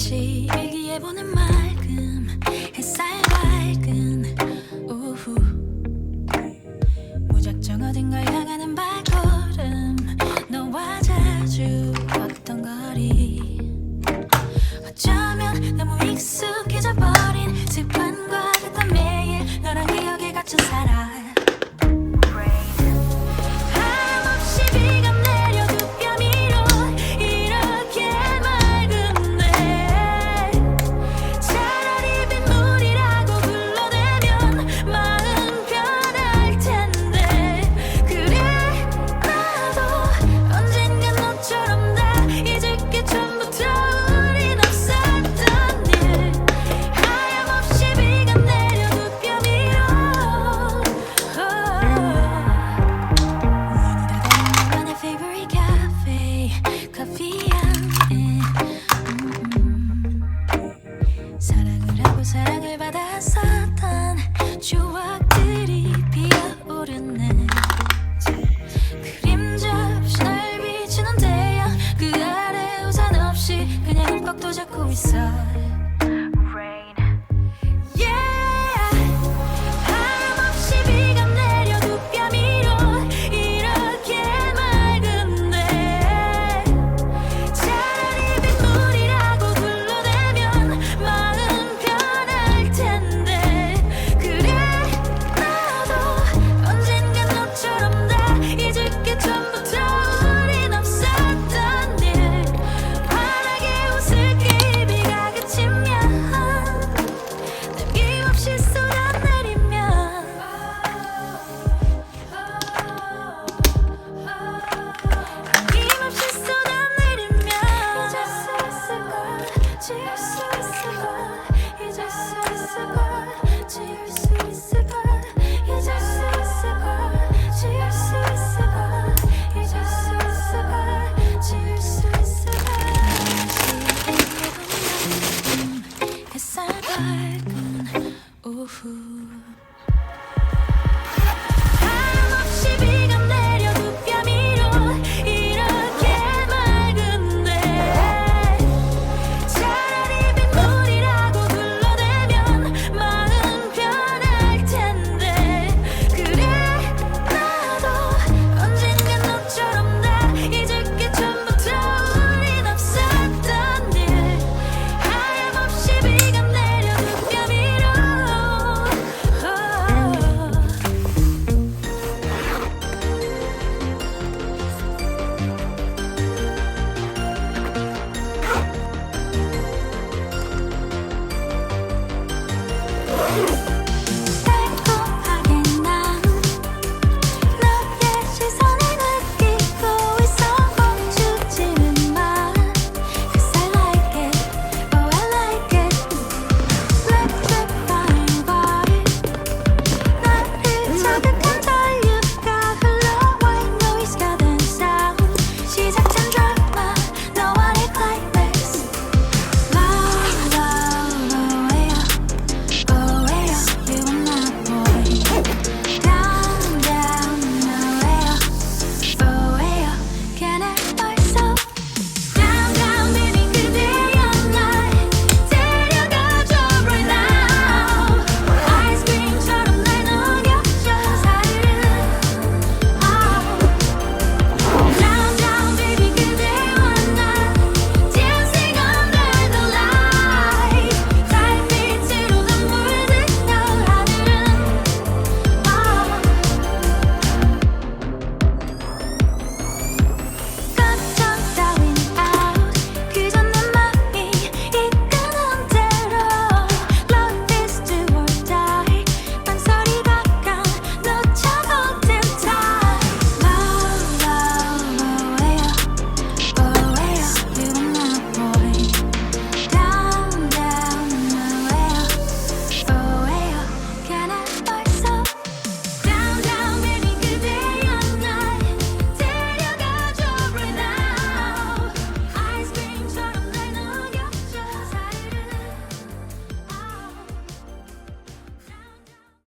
없이 일기예보는 맑음 햇살 밝은 오후 무작정 어딘가를 향하는 발걸음 너와 자주 걷던 거리 어쩌면 너무 익숙해져 버린 습관과 같던 매일 너랑 기억에 갇혀 살아 하염없이 비가 내려 두 뼘 위로 이렇게 맑은데 차라리 빗물이라고 불러대면 마음 편할 텐데 그래 나도 언젠간 너처럼 다 잊을 게 처음부터 우린 없었던 일 하염없이 비가 내려 두 뼘 위로 문이 닫아진 너만의 favorite cafe 커피 향에 사랑을 하고 사랑을 받았었던 추억들이 피어오르네 그림자 없이 날 비추는 태양 그 아래 우산 없이 그냥 흠뻑 도잡고 있어